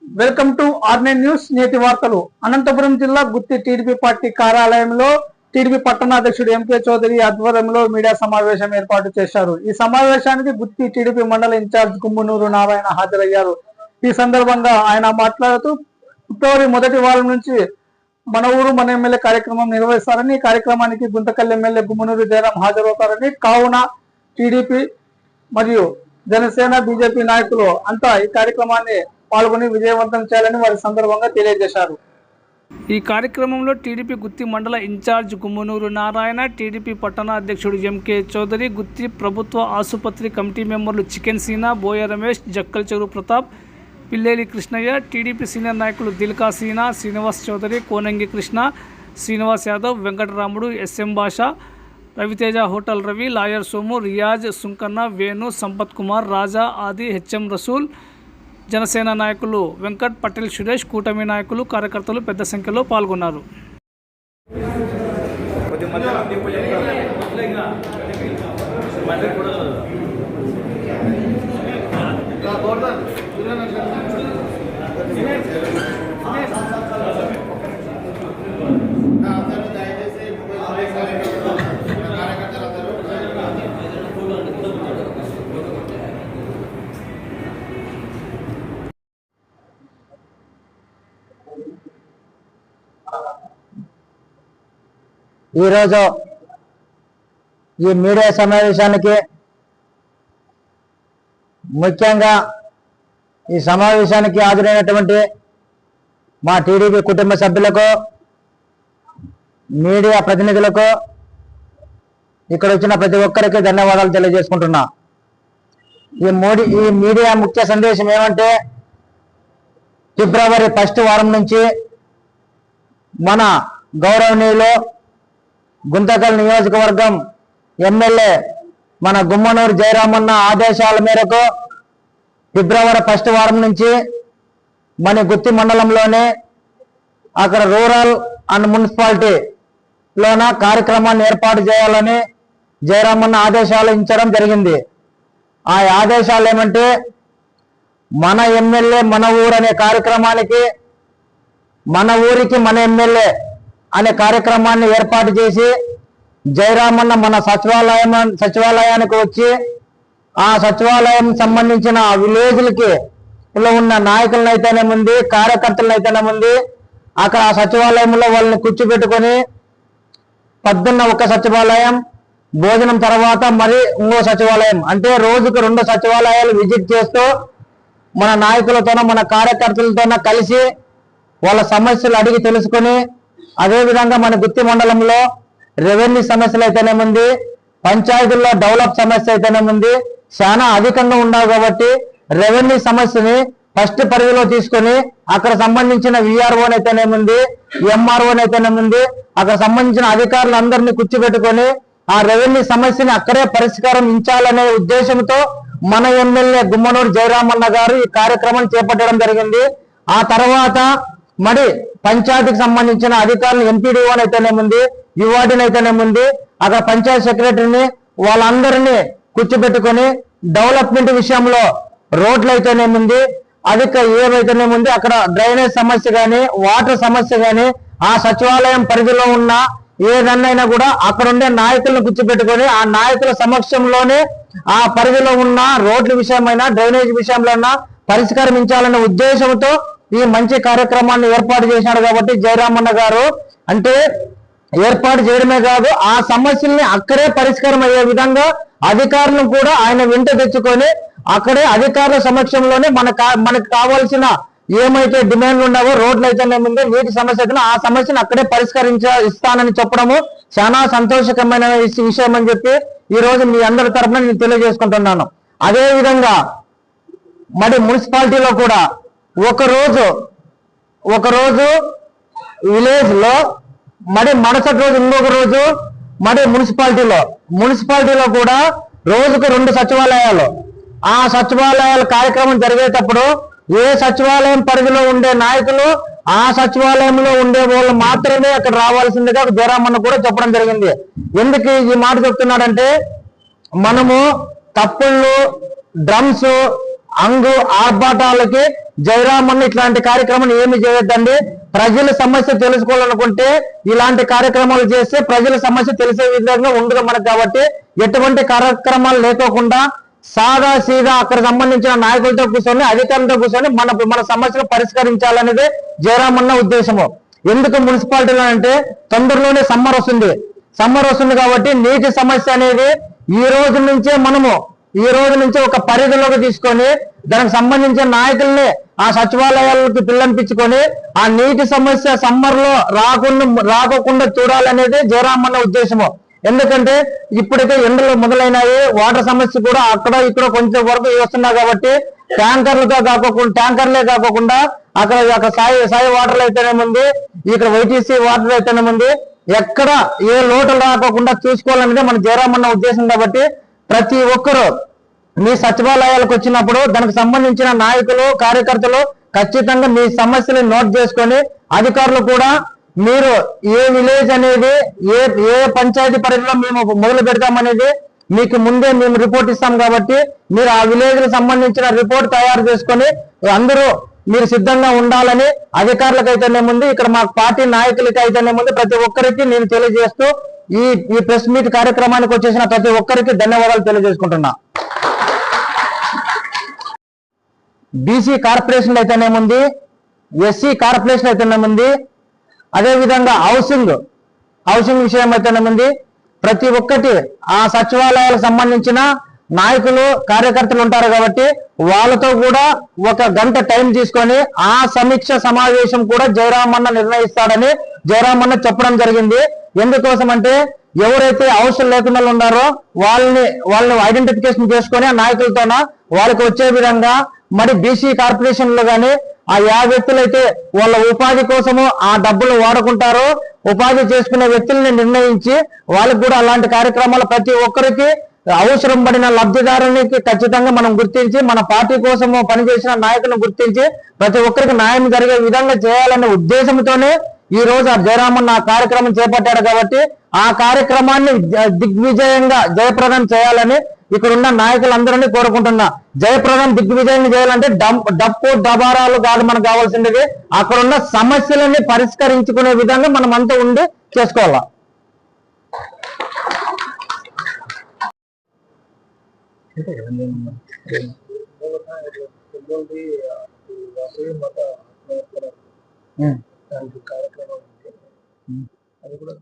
Welcome to ఆర్నైన్ news. నేటి వార్తలు. అనంతపురం జిల్లా గుత్తి టీడీపీ పార్టీ కార్యాలయంలో టీడీపీ పట్టణాధ్యక్షుడు ఎంకే చౌదరి ఆధ్వర్యంలో మీడియా సమావేశం ఏర్పాటు చేశారు. ఈ సమావేశానికి గుత్తి టీడీపీ మండల ఇన్ఛార్జ్ గుమ్మనూరు నారాయణ హాజరయ్యారు. ఈ సందర్భంగా ఆయన మాట్లాడుతూ ఫిబ్రవరి మొదటి వారం నుంచి మన ఊరు మన ఎమ్మెల్యే కార్యక్రమం నిర్వహిస్తారని, ఈ కార్యక్రమానికి గుంతకల్ ఎమ్మెల్యే గుమ్మనూరు జయరాం హాజరవుతారని, కావున టీడీపీ మరియు జనసేన బీజేపీ నాయకులు అంతా ఈ కార్యక్రమాన్ని పాల్గొని విజయవంతం చేయాలని వారి సందర్భంగా తెలియజేశారు. ఈ కార్యక్రమంలో టీడీపీ గుత్తి మండల ఇన్ఛార్జ్ గుమ్మనూరు నారాయణ, టీడీపీ పట్టణ అధ్యక్షుడు ఎంకే చౌదరి, గుత్తి ప్రభుత్వ ఆసుపత్రి కమిటీ మెంబర్లు చికెన్ సీనా, బోయ రమేష్, జక్కల్ చెరు ప్రతాప్, పిల్లేలి కృష్ణయ్య, టీడీపీ సీనియర్ నాయకులు దిల్కా సీనా, శ్రీనివాస్ చౌదరి, కోనంగి కృష్ణ, శ్రీనివాస్ యాదవ్, వెంకటరాముడు, ఎస్ఎం భాష, రవితేజ, హోటల్ రవి, లాయర్ సోము, రియాజ్, సుంకన్న, వేణు, సంపత్ కుమార్, రాజా, ఆది, హెచ్ఎం రసూల్, జనసేన నాయకులు వెంకట్, పటేల్ సురేష్, కూటమి నాయకులు, కార్యకర్తలు పెద్ద సంఖ్యలో పాల్గొన్నారు. ఈరోజు ఈ మీడియా సమావేశానికి ముఖ్యంగా ఈ సమావేశానికి హాజరైనటువంటి మా టీడీపీ కుటుంబ సభ్యులకు, మీడియా ప్రతినిధులకు, ఇక్కడ వచ్చిన ప్రతి ఒక్కరికి ధన్యవాదాలు తెలియజేసుకుంటున్నా. ఈ మీడియా ముఖ్య సందేశం ఏమంటే, ఫిబ్రవరి 1వ వారం నుంచి మన గౌరవనీయులు గుంతకల్ నియోజకవర్గం ఎమ్మెల్యే మన గుమ్మనూరు జయరామన్న ఆదేశాల మేరకు ఫిబ్రవరి 1వ వారం నుంచి మన గుత్తి మండలంలోనే అక్కడ రూరల్ అండ్ మున్సిపాలిటీలోన కార్యక్రమాన్ని ఏర్పాటు చేయాలని జయరామన్న ఆదేశాలు ఇచ్చడం జరిగింది. ఆ ఆదేశాలు ఏమంటే, మన ఎమ్మెల్యే మన ఊరు అనే కార్యక్రమానికి, మన ఊరికి మన ఎమ్మెల్యే అనే కార్యక్రమాన్ని ఏర్పాటు చేసి జయరామన్న మన సచివాలయానికి వచ్చి ఆ సచివాలయం సంబంధించిన విలేజ్లకి ఉన్న నాయకులను అయితేనేముంది, కార్యకర్తలను అయితేనేముంది, అక్కడ ఆ సచివాలయంలో వాళ్ళని కూర్చోబెట్టుకొని పొద్దున్న ఒక సచివాలయం, భోజనం తర్వాత మరి ఇంకో సచివాలయం, అంటే రోజుకు 2 సచివాలయాలు విజిట్ చేస్తూ మన నాయకులతోనో మన కార్యకర్తలతోనో కలిసి వాళ్ళ సమస్యలు అడిగి తెలుసుకొని, అదేవిధంగా మన గుత్తి మండలంలో రెవెన్యూ సమస్యలు అయితేనేముంది, పంచాయతీల్లో డెవలప్ సమస్య అయితేనేముంది, చాలా అధికంగా ఉండవు కాబట్టి రెవెన్యూ సమస్యని ఫస్ట్ పరిధిలో తీసుకొని అక్కడ సంబంధించిన విఆర్ఓని అయితేనేముంది, ఎంఆర్ఓని అయితేనేముంది, అక్కడ సంబంధించిన అధికారులందరినీ కూర్చోబెట్టుకొని ఆ రెవెన్యూ సమస్యని అక్కడే పరిష్కారం ఇచ్చాలనే ఉద్దేశంతో మన ఎమ్మెల్యే గుమ్మనూరు జయరామన్న గారు ఈ కార్యక్రమం చేపట్టడం జరిగింది. ఆ తర్వాత మరి పంచాయతీకి సంబంధించిన అధికారులు ఎంపీడీఓని అయితేనేముంది, యువాడిని అయితేనేముంది, అక్కడ పంచాయత్ సెక్రటరీని వాళ్ళందరినీ కూర్చోబెట్టుకొని డెవలప్మెంట్ విషయంలో రోడ్లు అయితేనేముంది, ఏవైతేనేముంది, అక్కడ డ్రైనేజ్ సమస్య కానీ, వాటర్ సమస్య కానీ, ఆ సచివాలయం పరిధిలో ఉన్న ఏదన్నైనా కూడా అక్కడ ఉండే నాయకులను కూర్చోబెట్టుకొని ఆ నాయకుల సమక్షంలోనే ఆ పరిధిలో ఉన్న రోడ్ల విషయమైనా, డ్రైనేజ్ విషయంలో పరిష్కరించాలనే ఉద్దేశంతో ఈ మంచి కార్యక్రమాన్ని ఏర్పాటు చేశాడు. కాబట్టి జయరామన్న గారు అంటే ఏర్పాటు చేయడమే కాదు, ఆ సమస్యల్ని అక్కడే పరిష్కారం అయ్యే విధంగా అధికారులను కూడా ఆయన వెంట తెచ్చుకొని అక్కడే అధికారుల సమక్షంలోనే మనకు కావాల్సిన ఏమైతే డిమాండ్లు ఉన్నావో, రోడ్లు అయితేనేముంది, నీటి సమస్య అయితే ఆ సమస్యను అక్కడే ఇస్తానని చెప్పడము చాలా సంతోషకరమైన విషయం అని చెప్పి ఈ రోజు మీ అందరి తరఫున నేను తెలియజేసుకుంటున్నాను. అదే విధంగా మరి మున్సిపాలిటీలో కూడా ఒకరోజు విలేజ్ లో, మరి మరుసటి రోజు ఇంకొక రోజు మరి మున్సిపాలిటీలో కూడా రోజుకు 2 సచివాలయాలు. ఆ సచివాలయాల కార్యక్రమం జరిగేటప్పుడు ఏ సచివాలయం పరిధిలో ఉండే నాయకులు ఆ సచివాలయంలో ఉండే వాళ్ళు మాత్రమే అక్కడ రావాల్సిందిగా జయరామన్న కూడా చెప్పడం జరిగింది. ఎందుకు ఈ మాట చెప్తున్నాడంటే, మనము తప్పుళ్ళు, డ్రమ్స్, అంగు ఆర్భాటాలకి జయరామన్న ఇట్లాంటి కార్యక్రమం ఏమి చేయొద్దండి. ప్రజల సమస్య తెలుసుకోవాలనుకుంటే ఇలాంటి కార్యక్రమాలు చేస్తే ప్రజల సమస్య తెలిసే విధంగా ఉండదు మనకు. కాబట్టి ఎటువంటి కార్యక్రమాలు లేకోకుండా సాదా సీదా అక్కడ సంబంధించిన నాయకులతో కూర్చొని అధికారులతో కూర్చొని మన సమస్యలు పరిష్కరించాలనేది జయరామన్న ఉద్దేశము. ఎందుకు మున్సిపాలిటీలో అంటే తొందరలోనే సమ్మర్ వస్తుంది కాబట్టి నీటి సమస్య అనేది ఈ రోజు నుంచే ఒక పరిధిలోకి తీసుకొని దానికి సంబంధించిన నాయకుల్ని ఆ సచివాలయాలకు పిల్లంపించుకొని ఆ నీటి సమస్య సమ్మర్ లో రాకోకుండా చూడాలనేది జయరామన్న ఉద్దేశము. ఎందుకంటే ఇప్పటికే ఎండలు మొదలైనాయి, వాటర్ సమస్య కూడా అక్కడ ఇక్కడ కొంచెం వరకు వస్తున్నాయి కాబట్టి ట్యాంకర్లే కాకుండా అక్కడ సాయి వాటర్ అయితేనేముంది, ఇక్కడ వైటీసీ వాటర్ అయితేనేముంది, ఎక్కడ ఏ లోటు రాకోకుండా చూసుకోవాలనేది మన జయరామన్న ఉద్దేశం. కాబట్టి ప్రతి ఒక్కరూ మీ సచివాలయాలకు వచ్చినప్పుడు దానికి సంబంధించిన నాయకులు కార్యకర్తలు ఖచ్చితంగా మీ సమస్యలు నోట్ చేసుకొని అధికారులు కూడా మీరు ఏ విలేజ్ అనేది ఏ పంచాయతీ పరిధిలో మేము మొదలు పెడతామనేది మీకు ముందే మేము రిపోర్ట్ ఇస్తాం. కాబట్టి మీరు ఆ విలేజ్ కి సంబంధించిన రిపోర్ట్ తయారు చేసుకొని అందరూ మీరు సిద్ధంగా ఉండాలని అధికారులకు అయితేనేముంది, ఇక్కడ మా పార్టీ నాయకులకి అయితేనేముంది ప్రతి ఒక్కరికి నేను తెలియజేస్తూ ఈ ప్రెస్ మీట్ కార్యక్రమానికి వచ్చేసిన ప్రతి ఒక్కరికి ధన్యవాదాలు తెలియజేసుకుంటున్నా. బీసీ కార్పొరేషన్ అయితేనేముంది, ఎస్సీ కార్పొరేషన్ అయితేనేముంది, అదేవిధంగా హౌసింగ్ విషయం అయితేనేముంది, ప్రతి ఒక్కటి ఆ సచివాలయాలకు సంబంధించిన నాయకులు కార్యకర్తలు ఉంటారు. కాబట్టి వాళ్ళతో కూడా ఒక గంట టైం తీసుకొని ఆ సమీక్ష సమావేశం కూడా జయరామన్న నిర్ణయిస్తాడని జయరామన్న చెప్పడం జరిగింది. ఎందుకోసం అంటే ఎవరైతే అవసరం లేకుండా ఉన్నారో వాళ్ళని ఐడెంటిఫికేషన్ చేసుకొని ఆ నాయకులతోన వాళ్ళకి వచ్చే విధంగా మరి బీసీ కార్పొరేషన్లు కానీ ఆ 50 వ్యక్తులైతే వాళ్ళ ఉపాధి కోసము ఆ డబ్బులు వాడుకుంటారో ఉపాధి చేసుకునే వ్యక్తుల్ని నిర్ణయించి వాళ్ళకి కూడా అలాంటి కార్యక్రమాలు ప్రతి ఒక్కరికి అవసరం పడిన లబ్ధిదారునికి ఖచ్చితంగా మనం గుర్తించి మన పార్టీ కోసము పనిచేసిన నాయకులను గుర్తించి ప్రతి ఒక్కరికి న్యాయం జరిగే విధంగా చేయాలనే ఉద్దేశంతోనే ఈ రోజు ఆ జయరామన్న ఆ కార్యక్రమం చేపట్టాడు. కాబట్టి ఆ కార్యక్రమాన్ని దిగ్విజయంగా జయప్రదం చేయాలని ఇక్కడున్న నాయకులందరినీ కోరుకుంటున్నా. జయప్రదం దిగ్విజయం చేయాలంటే డప్పు డబారాలు కాదు మనకు కావాల్సింది, అక్కడున్న సమస్యలని పరిష్కరించుకునే విధంగా మనం అంతా ఉండి చేసుకోవాలా. కార్యక్రమం అది కూడా